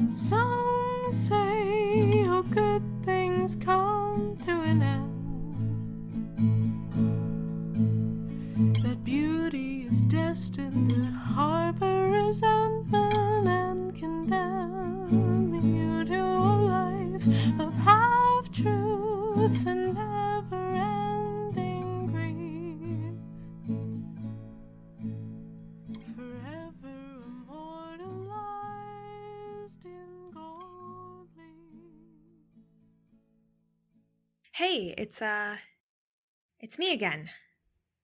Some say all good things come to an end, that beauty is destined to harbor resentment and condemn you to a life of half-truths and never-ending grief, forever immortalized in gold leaf. Hey, it's me again.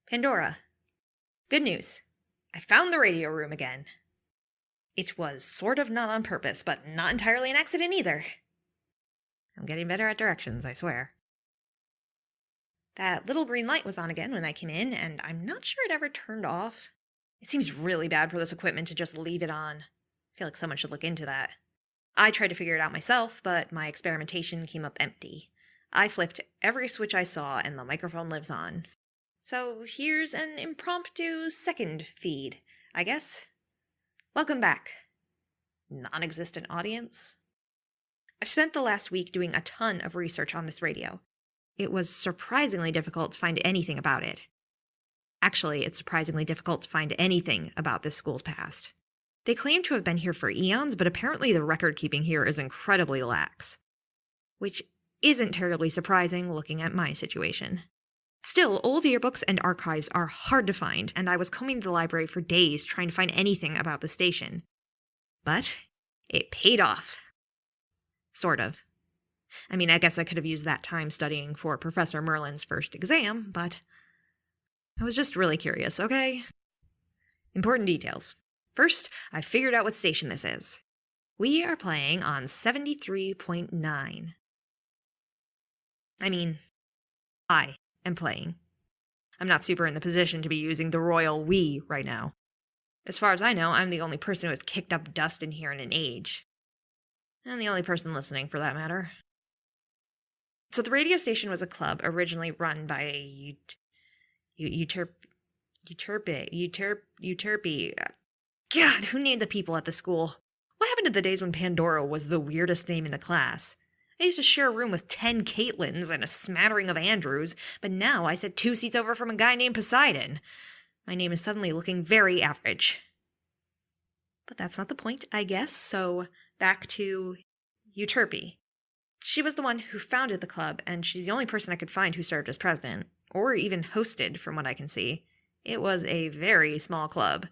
Pandora. Good news. I found the radio room again. It was sort of not on purpose, but not entirely an accident either. I'm getting better at directions, I swear. That little green light was on again when I came in, and I'm not sure it ever turned off. It seems really bad for this equipment to just leave it on. I feel like someone should look into that. I tried to figure it out myself, but my experimentation came up empty. I flipped every switch I saw, and the microphone lives on. So here's an impromptu second feed, I guess. Welcome back, non-existent audience. I've spent the last week doing a ton of research on this radio. It was surprisingly difficult to find anything about it. Actually, it's surprisingly difficult to find anything about this school's past. They claim to have been here for eons, but apparently the record-keeping here is incredibly lax. Which isn't terribly surprising looking at my situation. Still, old yearbooks and archives are hard to find, and I was combing the library for days trying to find anything about the station. But it paid off. Sort of. I mean, I guess I could have used that time studying for Professor Merlin's first exam, but I was just really curious, okay? Important details. First, I figured out what station this is. We are playing on 73.9. I mean, I am playing. I'm not super in the position to be using the royal we right now. As far as I know, I'm the only person who has kicked up dust in here in an age. And the only person listening, for that matter. So the radio station was a club originally run by a Euterpe. God, who named the people at the school? What happened to the days when Pandora was the weirdest name in the class? I used to share a room with 10 Caitlins and a smattering of Andrews, but now I sit 2 seats over from a guy named Poseidon. My name is suddenly looking very average. But that's not the point, I guess, so back to Euterpe. She was the one who founded the club, and she's the only person I could find who served as president, or even hosted, from what I can see. It was a very small club.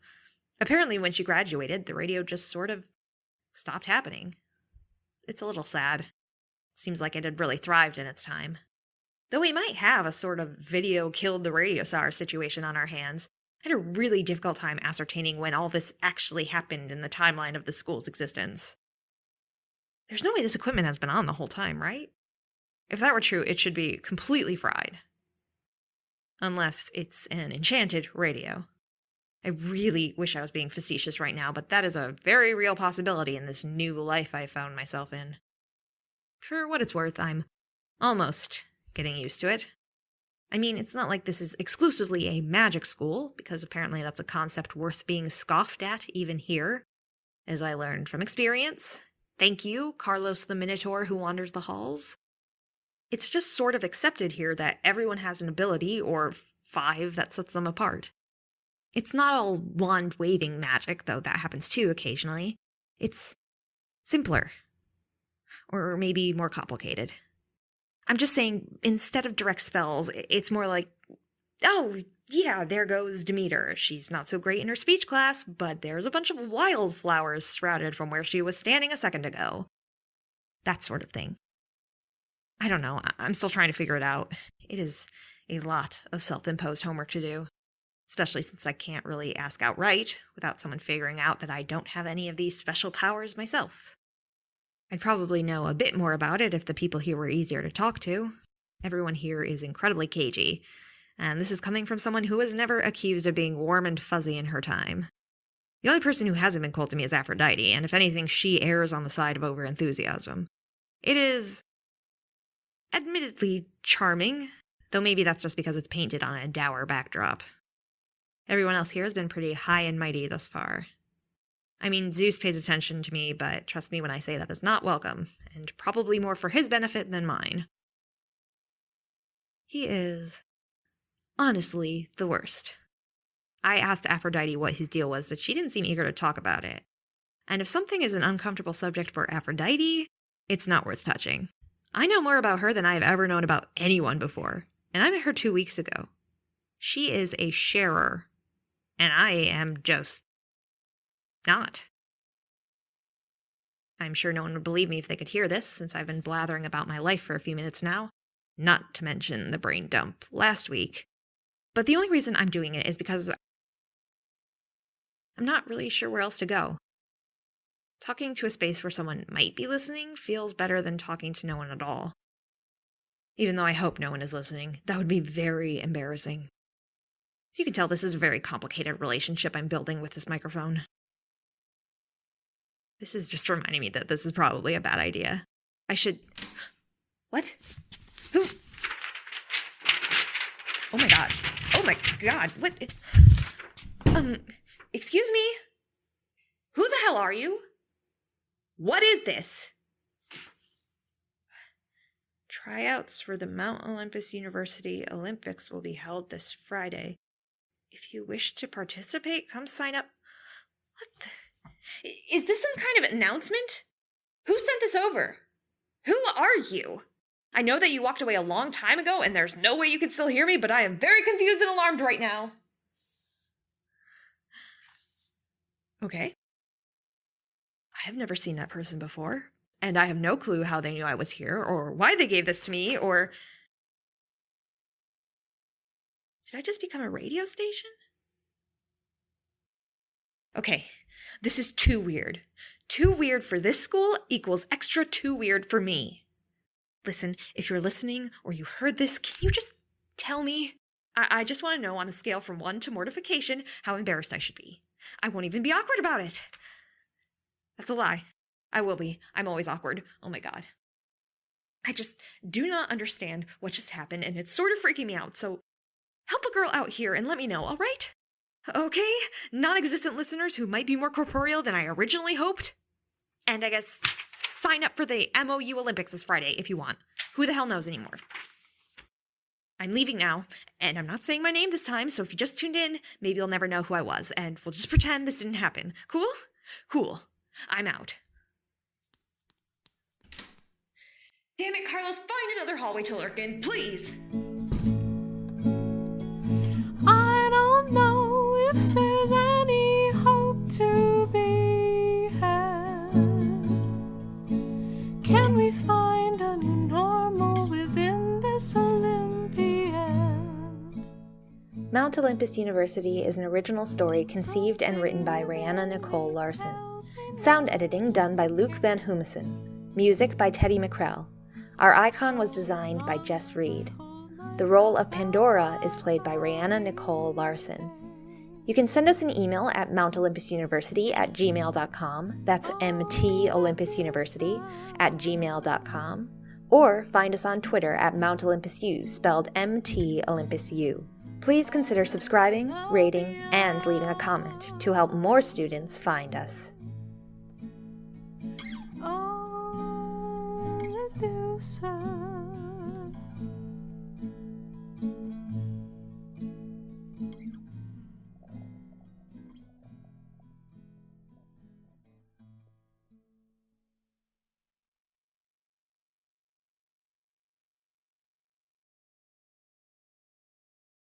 Apparently, when she graduated, the radio just sort of stopped happening. It's a little sad. Seems like it had really thrived in its time. Though we might have a sort of video killed the radio star situation on our hands, I had a really difficult time ascertaining when all this actually happened in the timeline of the school's existence. There's no way this equipment has been on the whole time, right? If that were true, it should be completely fried. Unless it's an enchanted radio. I really wish I was being facetious right now, but that is a very real possibility in this new life I found myself in. For what it's worth, I'm almost getting used to it. I mean, it's not like this is exclusively a magic school, because apparently that's a concept worth being scoffed at even here, as I learned from experience. Thank you, Carlos the Minotaur who wanders the halls. It's just sort of accepted here that everyone has an ability, or 5, that sets them apart. It's not all wand-waving magic, though that happens too occasionally. It's simpler. Or maybe more complicated. I'm just saying, instead of direct spells, it's more like, oh, yeah, there goes Demeter. She's not so great in her speech class, but there's a bunch of wildflowers sprouted from where she was standing a second ago. That sort of thing. I don't know, I'm still trying to figure it out. It is a lot of self-imposed homework to do, especially since I can't really ask outright without someone figuring out that I don't have any of these special powers myself. I'd probably know a bit more about it if the people here were easier to talk to. Everyone here is incredibly cagey, and this is coming from someone who was never accused of being warm and fuzzy in her time. The only person who hasn't been cold to me is Aphrodite, and if anything, she errs on the side of over-enthusiasm. It is admittedly charming, though maybe that's just because it's painted on a dour backdrop. Everyone else here has been pretty high and mighty thus far. I mean, Zeus pays attention to me, but trust me when I say that is not welcome, and probably more for his benefit than mine. He is, honestly, the worst. I asked Aphrodite what his deal was, but she didn't seem eager to talk about it. And if something is an uncomfortable subject for Aphrodite, it's not worth touching. I know more about her than I have ever known about anyone before, and I met her 2 weeks ago. She is a sharer, and I am just not. I'm sure no one would believe me if they could hear this, since I've been blathering about my life for a few minutes now, not to mention the brain dump last week. But the only reason I'm doing it is because I'm not really sure where else to go. Talking to a space where someone might be listening feels better than talking to no one at all. Even though I hope no one is listening, that would be very embarrassing. As you can tell, this is a very complicated relationship I'm building with this microphone. This is just reminding me that this is probably a bad idea. I should... What? Who? Oh my god. Oh my god. What? Excuse me? Who the hell are you? What is this? Tryouts for the Mount Olympus University Olympics will be held this Friday. If you wish to participate, come sign up. What the? Is this some kind of announcement? Who sent this over? Who are you? I know that you walked away a long time ago and there's no way you can still hear me, but I am very confused and alarmed right now. Okay. I have never seen that person before, and I have no clue how they knew I was here, or why they gave this to me, or... Did I just become a radio station? Okay, this is too weird. Too weird for this school equals extra too weird for me. Listen, if you're listening or you heard this, can you just tell me? I just want to know on a scale from 1 to mortification how embarrassed I should be. I won't even be awkward about it. That's a lie. I will be. I'm always awkward. Oh my god. I just do not understand what just happened, and it's sort of freaking me out, so help a girl out here and let me know, all right? Okay? Non-existent listeners who might be more corporeal than I originally hoped? And I guess sign up for the MOU Olympics this Friday if you want. Who the hell knows anymore? I'm leaving now, and I'm not saying my name this time, so if you just tuned in, maybe you'll never know who I was, and we'll just pretend this didn't happen. Cool? Cool. I'm out. Damn it, Carlos, find another hallway to lurk in, please! I don't know if there's any hope to be had. Can we find a new normal within this Olympiad? Mount Olympus University is an original story conceived and written by Rihanna Nicole Larson. Sound editing done by Luke Van Humison. Music by Teddy McCrell. Our icon was designed by Jess Reed. The role of Pandora is played by Rihanna Nicole Larson. You can send us an email at mountolympusuniversity@gmail.com. That's mtolympisuniversity@gmail.com. Or find us on Twitter at Mount Olympus U, spelled MT Olympus U. Please consider subscribing, rating, and leaving a comment to help more students find us. Oh, Medusa.